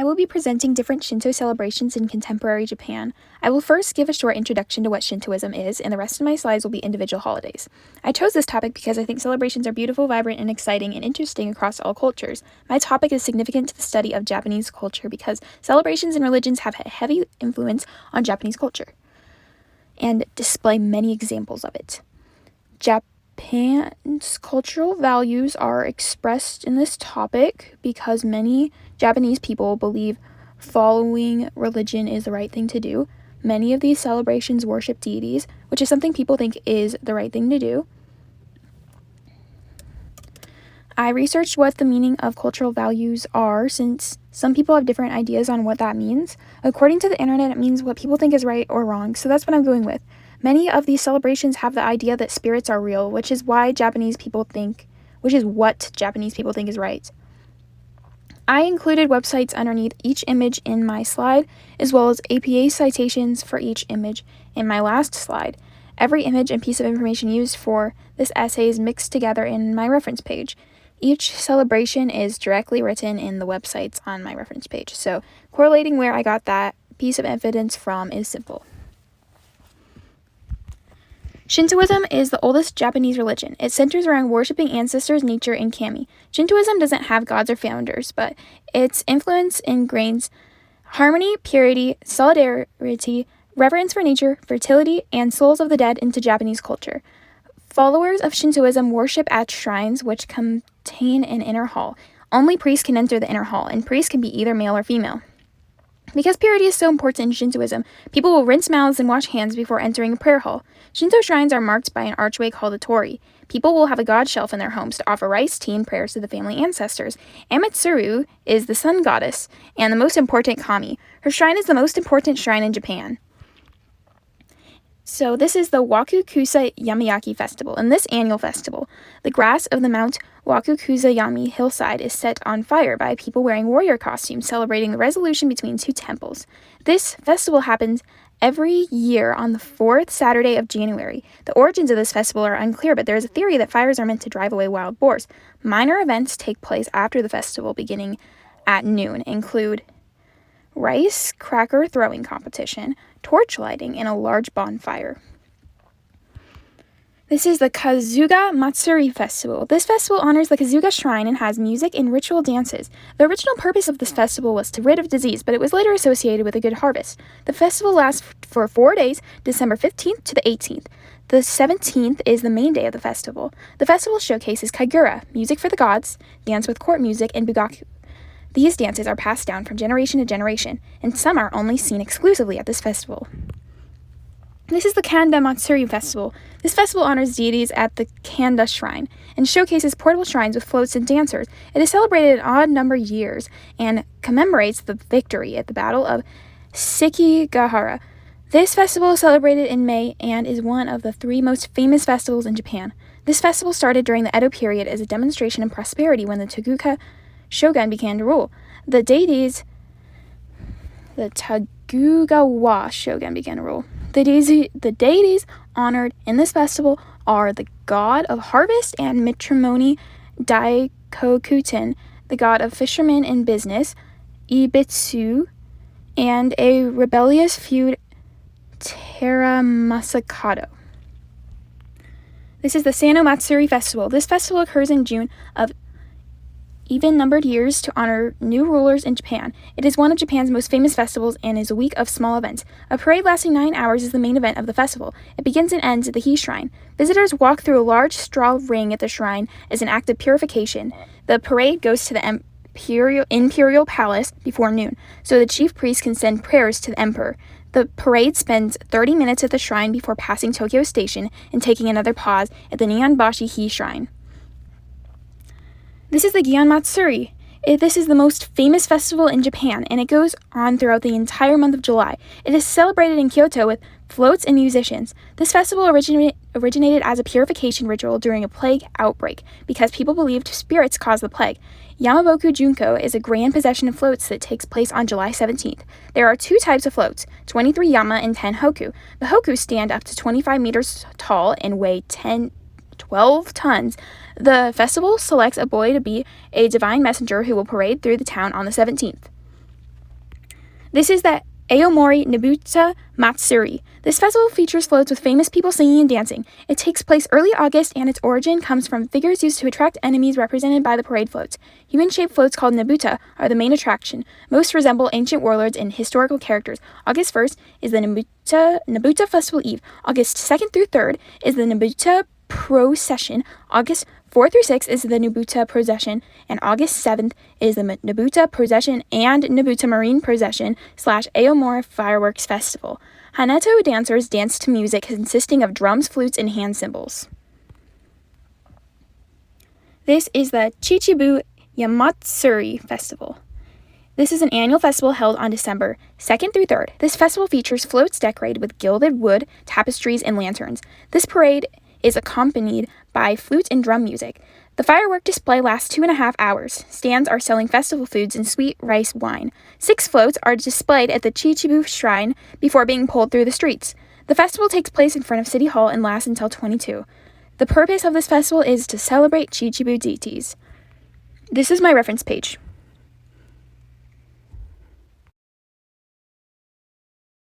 I will be presenting different Shinto celebrations in contemporary Japan. I will first give a short introduction to what Shintoism is, and the rest of my slides will be individual holidays. I chose this topic because I think celebrations are beautiful, vibrant, and exciting and interesting across all cultures. My topic is significant to the study of Japanese culture because celebrations and religions have a heavy influence on Japanese culture and display many examples of it. Japan's cultural values are expressed in this topic because many Japanese people believe following religion is the right thing to do. Many of these celebrations worship deities, which is something people think is the right thing to do. I researched what the meaning of cultural values are since some people have different ideas on what that means. According to the internet, it means what people think is right or wrong, so that's what I'm going with. Many of these celebrations have the idea that spirits are real, which is what Japanese people think is right. I included websites underneath each image in my slide, as well as APA citations for each image in my last slide. Every image and piece of information used for this essay is mixed together in my reference page. Each celebration is directly written in the websites on my reference page, so correlating where I got that piece of evidence from is simple. Shintoism is the oldest Japanese religion. It centers around worshiping ancestors, nature, and kami. Shintoism doesn't have gods or founders, but its influence ingrains harmony, purity, solidarity, reverence for nature, fertility, and souls of the dead into Japanese culture. Followers of Shintoism worship at shrines which contain an inner hall. Only priests can enter the inner hall, and priests can be either male or female. Because purity is so important in Shintoism, people will rinse mouths and wash hands before entering a prayer hall. Shinto shrines are marked by an archway called a torii. People will have a god shelf in their homes to offer rice, tea, and prayers to the family ancestors. Amitsuru is the sun goddess and the most important kami. Her shrine is the most important shrine in Japan. So this is the Wakukusa Yamiyaki Festival. In this annual festival, the grass of the Mount Wakukuzayami hillside is set on fire by people wearing warrior costumes celebrating the resolution between two temples. This festival happens every year on the fourth Saturday of January. The origins of this festival are unclear, but there is a theory that fires are meant to drive away wild boars. Minor events take place after the festival beginning at noon, include rice cracker throwing competition, torch lighting, and a large bonfire. This is the Kazuga Matsuri Festival. This festival honors the Kazuga Shrine and has music and ritual dances. The original purpose of this festival was to rid of disease, but it was later associated with a good harvest. The festival lasts for 4 days, December 15th to the 18th. The 17th is the main day of the festival. The festival showcases kaigura, music for the gods, dance with court music, and bugaku. These dances are passed down from generation to generation, and some are only seen exclusively at this festival. This is the Kanda Matsuri Festival. This festival honors deities at the Kanda Shrine and showcases portable shrines with floats and dancers. It is celebrated in odd-numbered years and commemorates the victory at the Battle of Sekigahara. This festival is celebrated in May and is one of the 3 most famous festivals in Japan. This festival started during the Edo period as a demonstration of prosperity when the Tokugawa shogun began to rule. The Tokugawa shogun began to rule. The deities honored in this festival are the god of harvest and matrimony, Daikokuten, the god of fishermen and business, Ibitsu, and a rebellious feud, Teramasakado. This is the Sano Matsuri Festival. This festival occurs in June of even-numbered years to honor new rulers in Japan. It is one of Japan's most famous festivals and is a week of small events. A parade lasting 9 hours is the main event of the festival. It begins and ends at the He Shrine. Visitors walk through a large straw ring at the shrine as an act of purification. The parade goes to the Imperial Palace before noon, so the chief priest can send prayers to the emperor. The parade spends 30 minutes at the shrine before passing Tokyo Station and taking another pause at the Nihonbashi He Shrine. This is the Gion Matsuri. This is the most famous festival in Japan, and it goes on throughout the entire month of July. It is celebrated in Kyoto with floats and musicians. This festival originated as a purification ritual during a plague outbreak because people believed spirits caused the plague. Yamaboku Junko is a grand procession of floats that takes place on July 17th. There are 2 types of floats, 23 Yama and 10 Hoku. The Hoku stand up to 25 meters tall and weigh 12 tons. The festival selects a boy to be a divine messenger who will parade through the town on the 17th. This is the Aomori Nabuta Matsuri. This festival features floats with famous people singing and dancing. It takes place early August, and its origin comes from figures used to attract enemies represented by the parade floats. Human-shaped floats called Nabuta are the main attraction. Most resemble ancient warlords and historical characters. August 1st is the Nabuta Festival Eve. August 2nd through 3rd is the Nabuta Procession. August 4th through 6th is the Nabuta Procession, and August 7th is the Nabuta Procession and Nabuta Marine Procession / Aomori Fireworks Festival. Hanato dancers dance to music consisting of drums, flutes, and hand cymbals. This is the Chichibu Yamatsuri Festival. This is an annual festival held on December 2nd through 3rd. This festival features floats decorated with gilded wood, tapestries, and lanterns. This parade is accompanied by flute and drum music. The firework display lasts 2.5 hours. Stands are selling festival foods and sweet rice wine. 6 floats are displayed at the Chichibu Shrine before being pulled through the streets. The festival takes place in front of City Hall and lasts until 22. The purpose of this festival is to celebrate Chichibu deities. This is my reference page.